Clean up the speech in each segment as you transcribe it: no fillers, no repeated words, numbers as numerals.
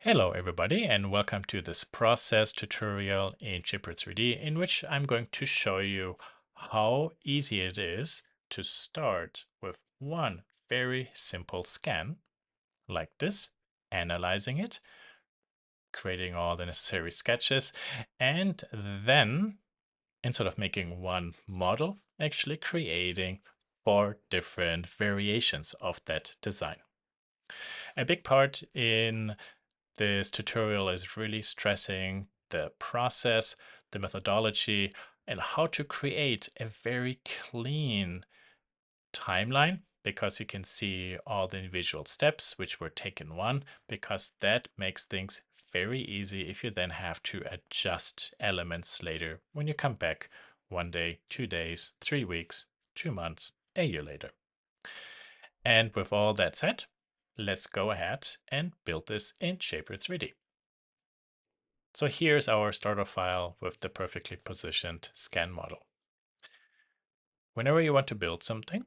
Hello everybody and welcome to this process tutorial in Shapr3D in which I'm going to show you how easy it is to start with one very simple scan like this, analyzing it, creating all the necessary sketches, and then instead of making one model, actually creating 4 different variations of that design. A big part in this tutorial is really stressing the process, the methodology, and how to create a very clean timeline because you can see all the individual steps which were taken because that makes things very easy if you then have to adjust elements later when you come back 1 day, 2 days, 3 weeks, 2 months, a year later. And with all that said, let's go ahead and build this in Shapr3D. So here's our starter file with the perfectly positioned scan model. Whenever you want to build something,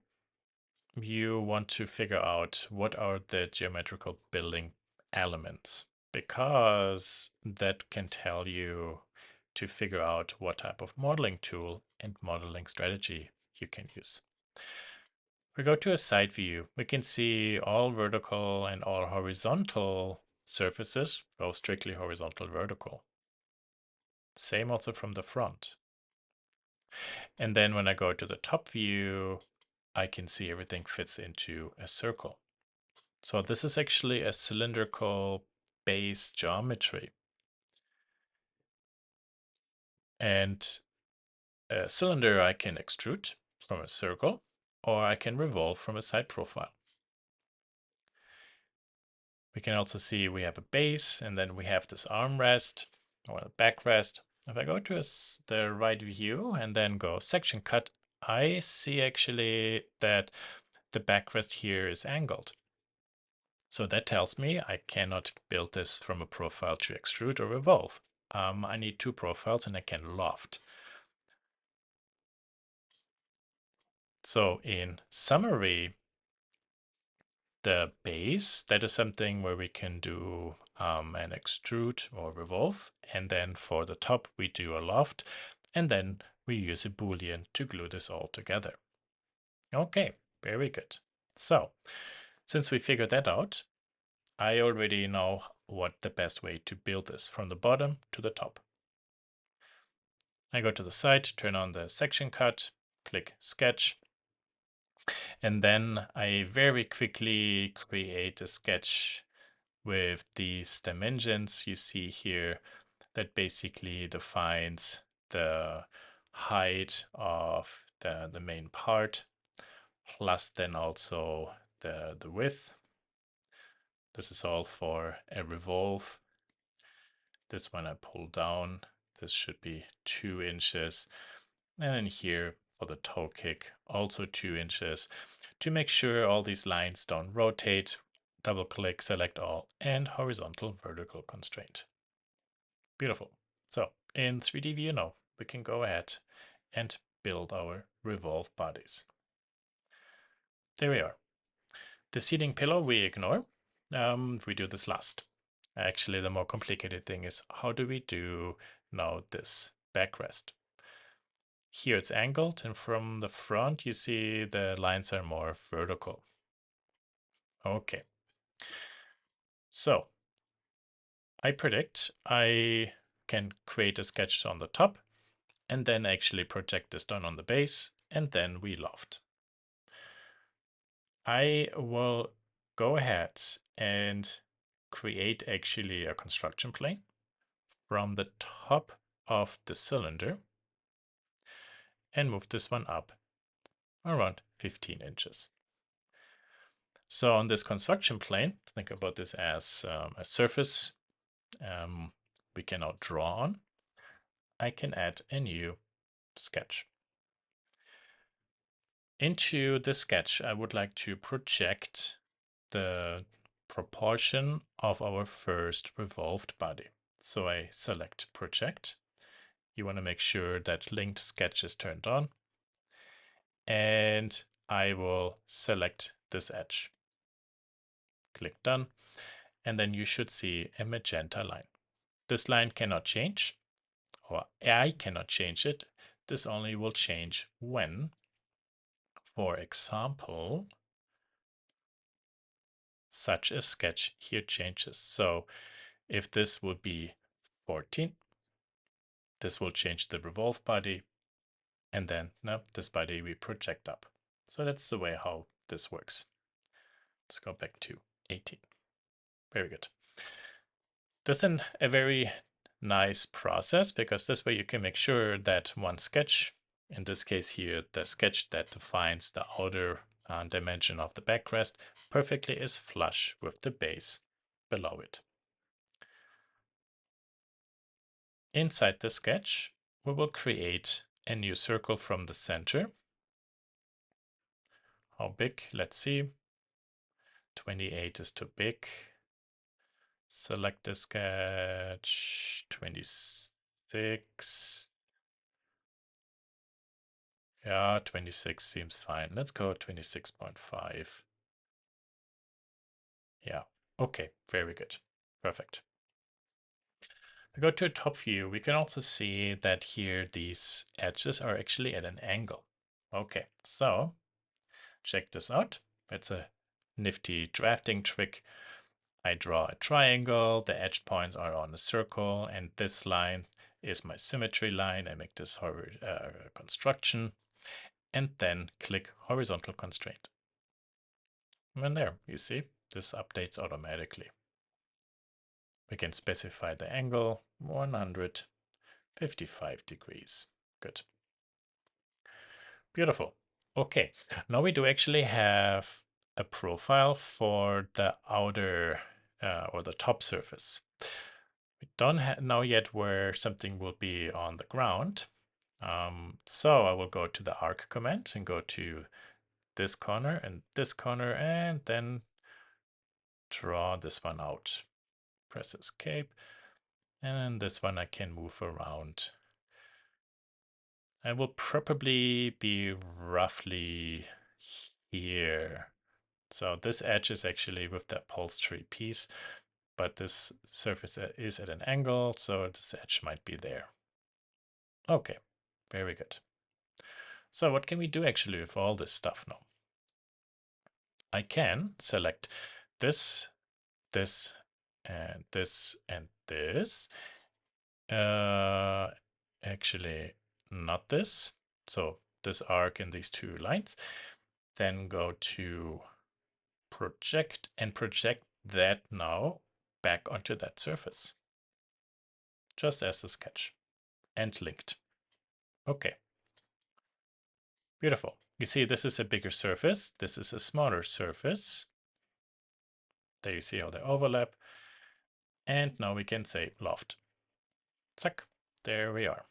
you want to figure out what are the geometrical building elements, because that can tell you to figure out what type of modeling tool and modeling strategy you can use. We go to a side view. We can see all vertical and all horizontal surfaces go strictly horizontal vertical. Same also from the front. And then when I go to the top view, I can see everything fits into a circle. So this is actually a cylindrical base geometry. And a cylinder I can extrude from a circle, or I can revolve from a side profile. We can also see we have a base, and then we have this armrest or a backrest. If I go to the right view and then go section cut, I see actually that the backrest here is angled. So that tells me I cannot build this from a profile to extrude or revolve. I need 2 profiles and I can loft. So in summary, the base, that is something where we can do an extrude or revolve. And then for the top, we do a loft. And then we use a Boolean to glue this all together. Okay, very good. So since we figured that out, I already know what the best way to build this from the bottom to the top. I go to the site, turn on the section cut, click sketch, and then I very quickly create a sketch with these dimensions you see here that basically defines the height of the main part, plus then also the width. This is all for a revolve. This one I pull down. This should be 2 inches. And then here for the toe kick, also 2 inches. To make sure all these lines don't rotate, double click, select all, and horizontal vertical constraint. Beautiful. So in 3D view now, we can go ahead and build our revolve bodies. There we are. The seating pillow we ignore. We do this last. Actually, the more complicated thing is how do we do now this backrest? Here it's angled, and from the front you see the lines are more vertical. Okay. So I predict I can create a sketch on the top and then actually project this down on the base, and then we loft. I will go ahead and create actually a construction plane from the top of the cylinder and move this one up around 15 inches. So on this construction plane, think about this as a surface we can now draw on. I can add a new sketch. Into the sketch, I would like to project the proportion of our first revolved body. So I select project. You want to make sure that linked sketch is turned on. And I will select this edge. Click done. and then you should see a magenta line. This line cannot change, or I cannot change it. This only will change when, for example, such a sketch here changes. So if this would be 14, this will change the revolve body, and then no, this body we project up. So that's the way how this works. Let's go back to 18. Very good. This is a very nice process because this way you can make sure that one sketch, in this case here, the sketch that defines the outer dimension of the backrest, perfectly is flush with the base below it. Inside the sketch, we will create a new circle from the center. How big? Let's see. 28 is too big. Select the sketch. 26. Yeah, 26 seems fine. Let's go 26.5. Yeah, okay, very good. Perfect. If we go to a top view, we can also see that here these edges are actually at an angle. Okay, so check this out. It's a nifty drafting trick. I draw a triangle, the edge points are on a circle, and this line is my symmetry line. I make this construction, and then click horizontal constraint. And there, you see, this updates automatically. We can specify the angle, 155 degrees. Good. Beautiful. Okay, now we do actually have a profile for the outer or the top surface. We don't know yet where something will be on the ground. So I will go to the arc command and go to this corner, and then draw this one out. Press escape, and this one I can move around. And will probably be roughly here. So this edge is actually with the upholstery piece, but this surface is at an angle, so this edge might be there. Okay, very good. So what can we do actually with all this stuff now? I can select this, this, and this, and this. Actually, not this. So this arc and these two lines. Then go to project and project that now back onto that surface. Just as a sketch and linked. Okay. Beautiful. You see, this is a bigger surface. This is a smaller surface. There you see how they overlap. And now we can say loft. Zack. There we are.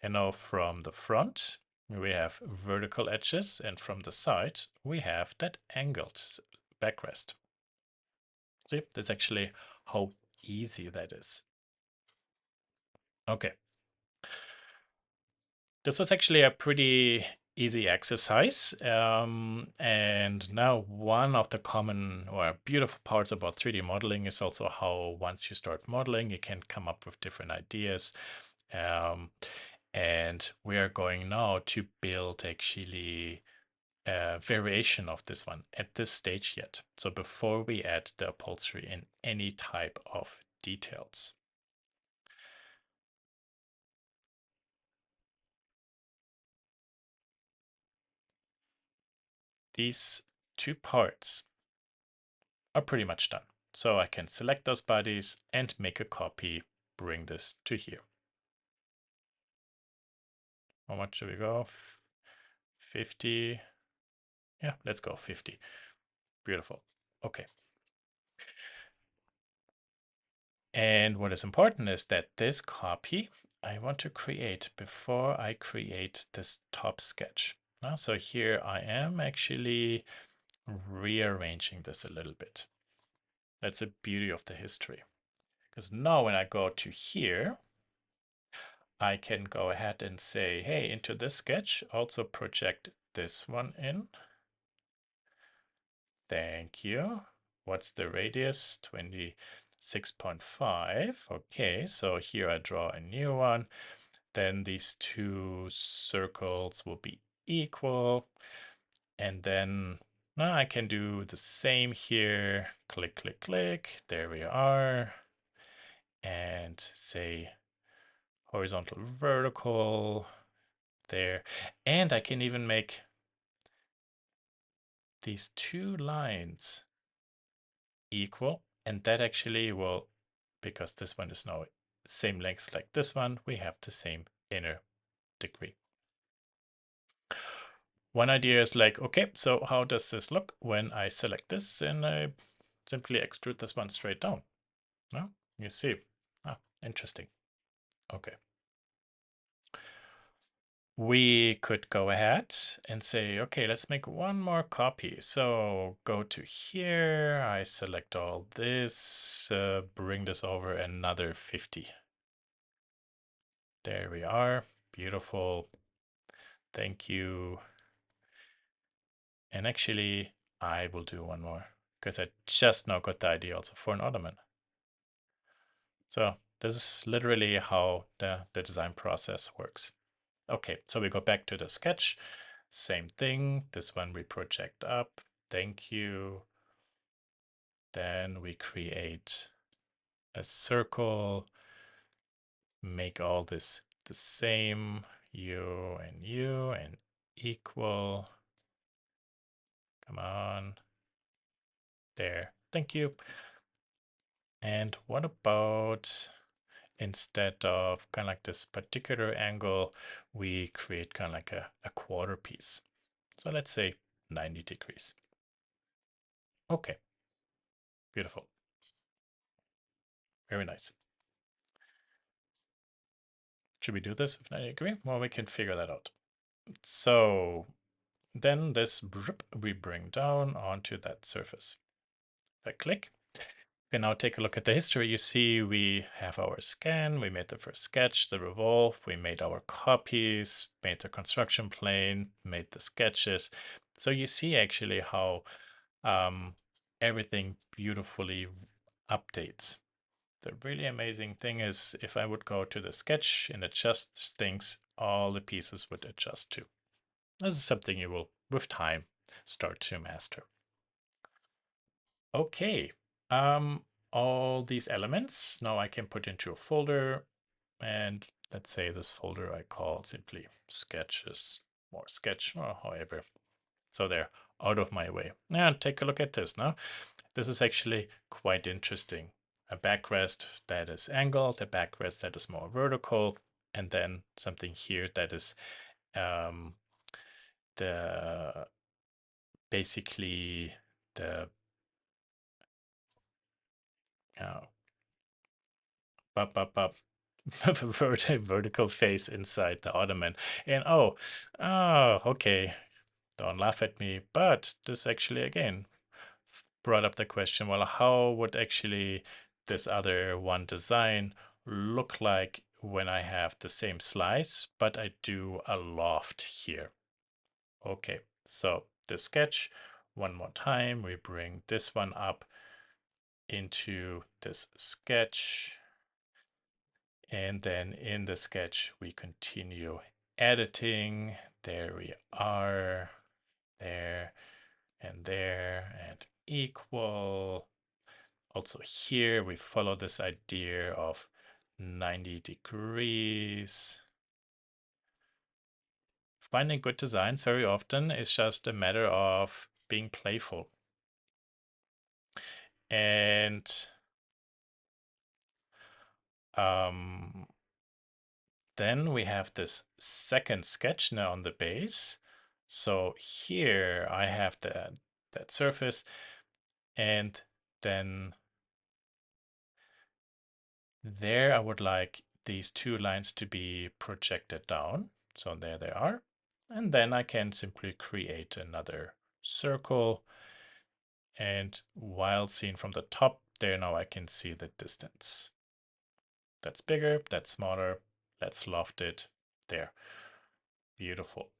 And now from the front, we have vertical edges, and from the side, we have that angled backrest. See, that's actually how easy that is. Okay. This was actually a pretty easy exercise. And now one of the common or beautiful parts about 3D modeling is also how once you start modeling, you can come up with different ideas. And we are going now to build actually a variation of this one at this stage yet. So before we add the upholstery in any type of details. These two parts are pretty much done. So I can select those bodies and make a copy, bring this to here. How much should we go? 50. Yeah, let's go 50. Beautiful. Okay. And what is important is that this copy I want to create before I create this top sketch. So here I am actually rearranging this a little bit. That's the beauty of the history. Because now when I go to here, I can go ahead and say, hey, into this sketch, also project this one in. Thank you. what's the radius? 26.5. Okay, so here I draw a new one. Then these two circles will be equal. And then now I can do the same here. Click, click, click. There we are. And say horizontal, vertical there. And I can even make these two lines equal. And that actually will, because this one is now same length like this one, we have the same inner degree. One idea is like, okay, so how does this look when I select this and I simply extrude this one straight down? No, you see. Ah, interesting. Okay. We could go ahead and say, okay, let's make one more copy. So go to here, I select all this, bring this over another 50. There we are. Beautiful. Thank you. And actually, I will do one more because I just now got the idea also for an ottoman. So this is literally how the design process works. Okay, so we go back to the sketch. Same thing. This one we project up. Thank you. Then we create a circle, make all this the same, you and equal. Come on. There. Thank you. And what about instead of kind of like this particular angle, we create kind of like a quarter piece. So let's say 90 degrees. Okay, beautiful. Very nice. Should we do this with 90 degree? Well, we can figure that out. So then this we bring down onto that surface. If I click, we now take a look at the history. You see we have our scan, we made the first sketch, the revolve, we made our copies, made the construction plane, made the sketches. So you see actually how everything beautifully updates. The really amazing thing is if I would go to the sketch and adjust things, all the pieces would adjust too. This is something you will, with time, start to master. Okay, all these elements now I can put into a folder, and let's say this folder I call simply sketches or sketch or however. So they're out of my way. And take a look at this now. This is actually quite interesting. A backrest that is angled, a backrest that is more vertical, and then something here that is the basically the uh, up up up vertical face inside the ottoman. And okay, don't laugh at me, but this actually again brought up the question, well, how would actually this other one design look like when I have the same slice, but I do a loft here? Okay, so the sketch, one more time, we bring this one up into this sketch. And then in the sketch, we continue editing. There we are, there and equal. Also here, we follow this idea of 90 degrees. Finding good designs very often is just a matter of being playful. And then we have this second sketch now on the base. So here I have that surface, and then there I would like these two lines to be projected down. So there they are. And then I can simply create another circle. And while seen from the top, there now I can see the distance. That's bigger, that's smaller. Let's loft it there. Beautiful.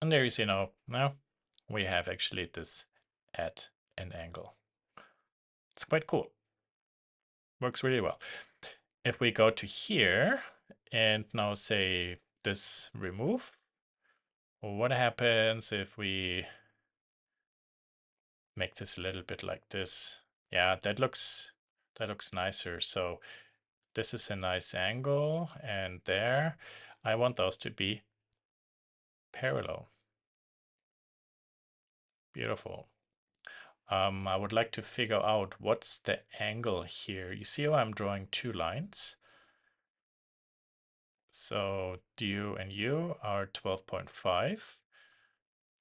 And there you see now we have actually this at an angle. It's quite cool. Works really well. If we go to here and now say this remove, what happens if we make this a little bit like this? Yeah, that looks nicer. So this is a nice angle, and there I want those to be parallel. Beautiful. I would like to figure out what's the angle here. You see how I'm drawing two lines? So you and you are 12.5.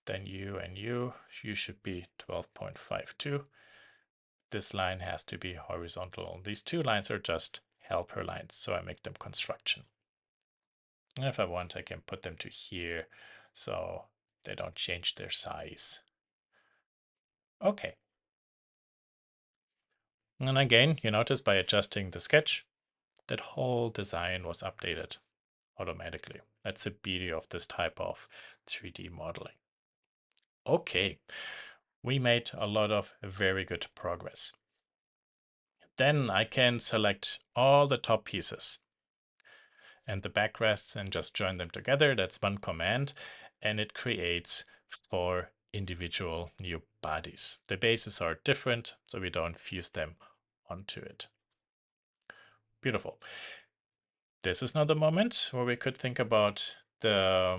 Then you and you should be 12.52. This line has to be horizontal. These two lines are just helper lines, so I make them construction. And if I want, I can put them to here so they don't change their size. Okay. And again, you notice by adjusting the sketch, that whole design was updated automatically. That's the beauty of this type of 3D modeling. Okay, we made a lot of very good progress. Then I can select all the top pieces and the backrests and just join them together. That's one command, and it creates 4 individual new bodies. The bases are different, so we don't fuse them onto it. Beautiful. This is now the moment where we could think about the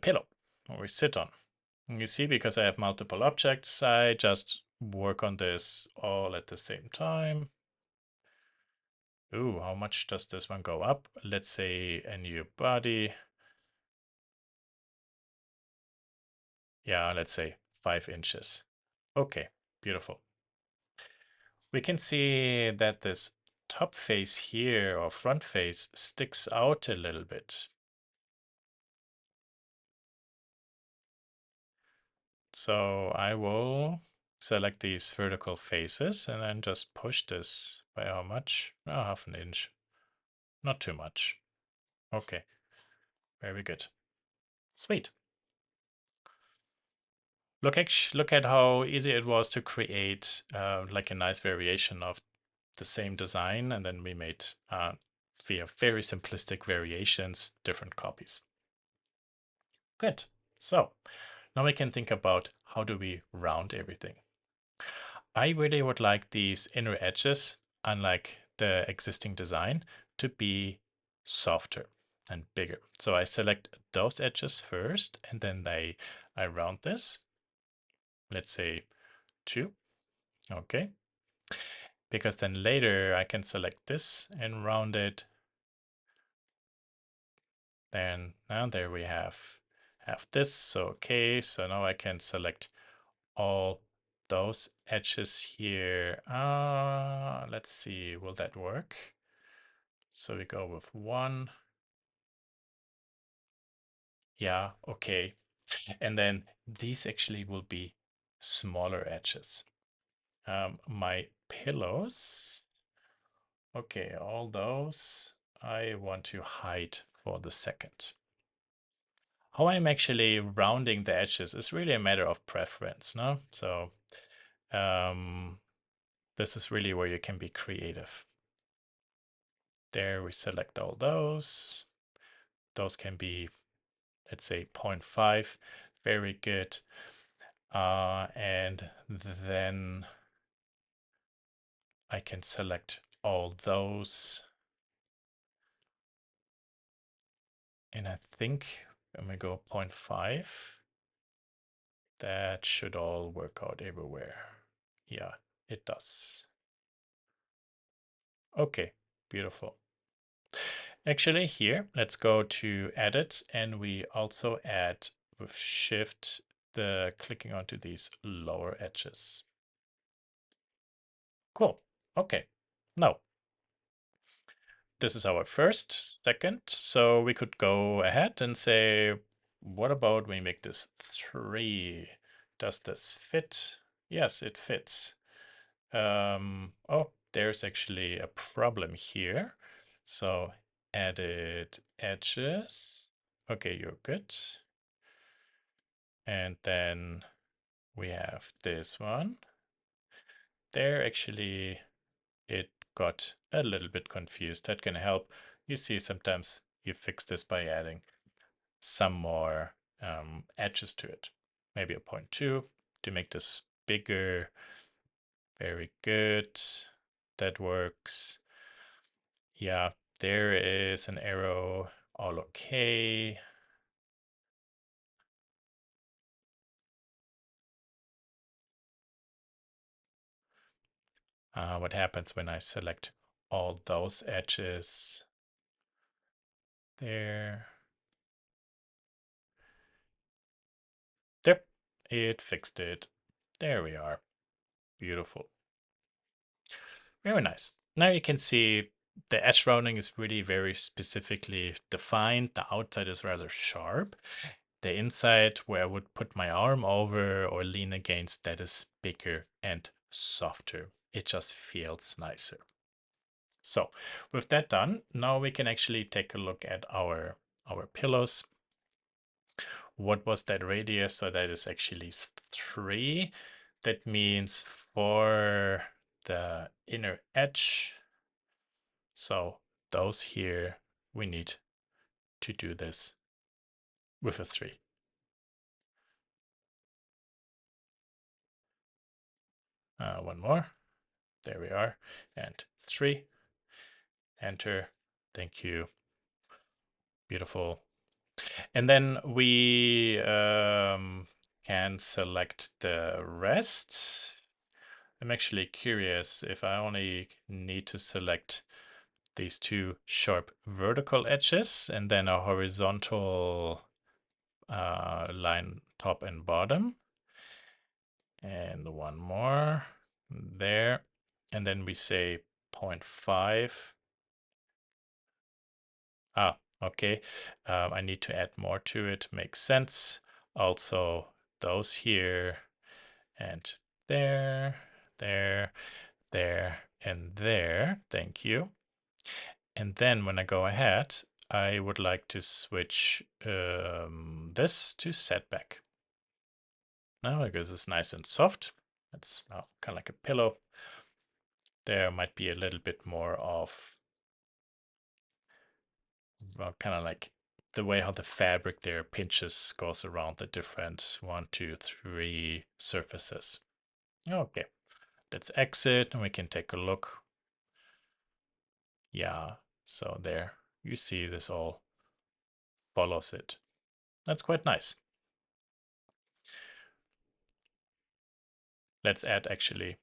pillow where we sit on. And you see, because I have multiple objects, I just work on this all at the same time. Ooh, how much does this one go up? Let's say a new body. Yeah, let's say 5 inches. Okay, beautiful. We can see that this top face here or front face sticks out a little bit. So I will select these vertical faces and then just push this by how much? Oh, half an inch. Not too much. Okay, very good. Sweet. Look at how easy it was to create like a nice variation of the same design, and then we made via very simplistic variations different copies. Good. So now we can think about how do we round everything. I really would like these inner edges, unlike the existing design, to be softer and bigger. So I select those edges first, and then I round this. Let's say 2. Okay. Because then later I can select this and round it. Then now there we have this. So okay, so now I can select all those edges here. Let's see, will that work? So we go with 1. Yeah, okay. And then these actually will be smaller edges. My pillows, okay, all those I want to hide for the second. How I'm actually rounding the edges is really a matter of preference, no? So this is really where you can be creative. There we select all those. Those can be, let's say, 0.5. Very good. And then I can select all those. And I think when we go 0.5, that should all work out everywhere. Yeah, it does. Okay, beautiful. Actually, here, let's go to edit, and we also add with shift the clicking onto these lower edges. Cool. Okay. Now, this is our first, second. So we could go ahead and say, what about we make this 3? Does this fit? Yes, it fits. Oh, there's actually a problem here. So edit edges. Okay, you're good. And then we have this one. there actually it got a little bit confused. That can help. You see, sometimes you fix this by adding some more edges to it. Maybe a 0.2 to make this bigger. Very good. That works. Yeah, there is an arrow. All okay. What happens when I select all those edges? There. There. It fixed it. There we are. Beautiful. Very nice. Now you can see the edge rounding is really very specifically defined. The outside is rather sharp. The inside, where I would put my arm over or lean against, that is bigger and softer. It just feels nicer. So with that done, now we can actually take a look at our pillows. What was that radius? So that is actually 3. That means for the inner edge, so those here, we need to do this with a 3. One more. There we are. And 3. Enter. Thank you. Beautiful. And then we can select the rest. I'm actually curious if I only need to select these 2 sharp vertical edges and then a horizontal line top and bottom. And one more there. And then we say 0.5. Okay. I need to add more to it. Makes sense. Also, those here and there, there, there, and there. Thank you. And then when I go ahead, I would like to switch this to setback. Now, because it's nice and soft, it's kind of like a pillow. There might be a little bit more of kind of like the way how the fabric there pinches, goes around the different 1, 2, 3 surfaces. Okay, let's exit and we can take a look. Yeah, so there you see this all follows it. That's quite nice. Let's add actually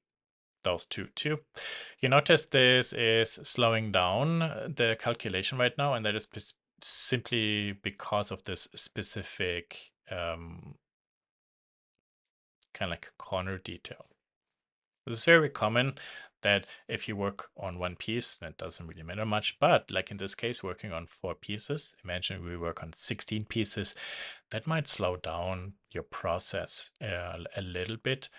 those two too. You notice this is slowing down the calculation right now, and that is simply because of this specific kind of like corner detail. This is very common that if you work on one piece, that doesn't really matter much. But like in this case, working on 4 pieces, imagine we work on 16 pieces, that might slow down your process a little bit.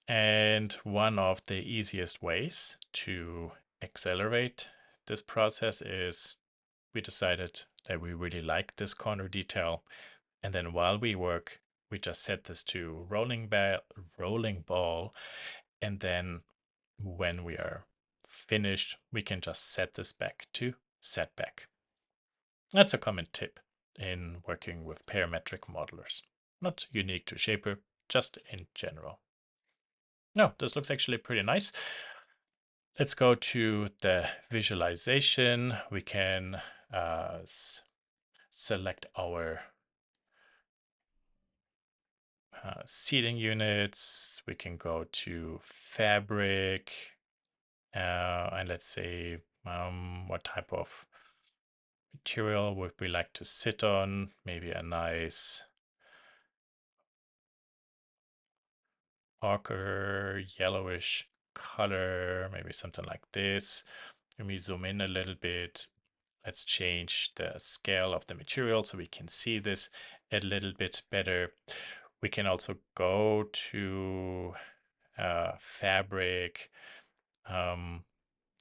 And one of the easiest ways to accelerate this process is we decided that we really like this corner detail. And then while we work, we just set this to rolling ball. And then when we are finished, we can just set this back to setback. That's a common tip in working with parametric modelers. Not unique to Shapr, just in general. No, this looks actually pretty nice. Let's go to the visualization. We can select our seating units. We can go to fabric and let's say what type of material would we like to sit on. Maybe a nice ochre yellowish color, maybe something like this. Let me zoom in a little bit. Let's change the scale of the material so we can see this a little bit better. We can also go to fabric.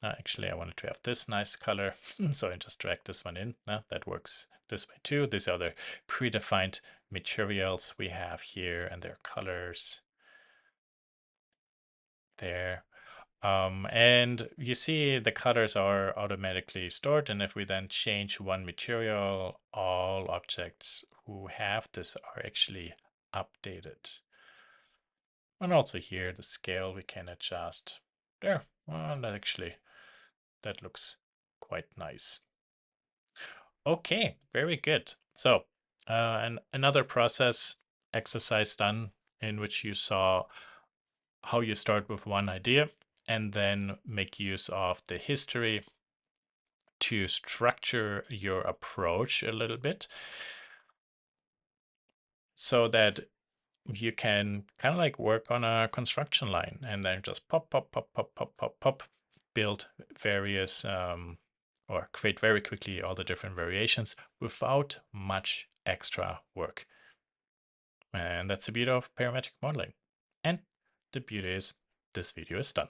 Actually, I wanted to have this nice color, so I just drag this one in. That works this way too. These are the predefined materials we have here and their colors there. And you see the colors are automatically stored. And if we then change one material, all objects who have this are actually updated. And also here, the scale we can adjust. There, well, that looks quite nice. Okay, very good. So, another process exercise done in which you saw how you start with one idea and then make use of the history to structure your approach a little bit so that you can kind of like work on a construction line and then just pop, pop, pop, pop, pop, pop, pop, build various or create very quickly all the different variations without much extra work. And that's the beauty of parametric modeling. And the beauty is this video is done.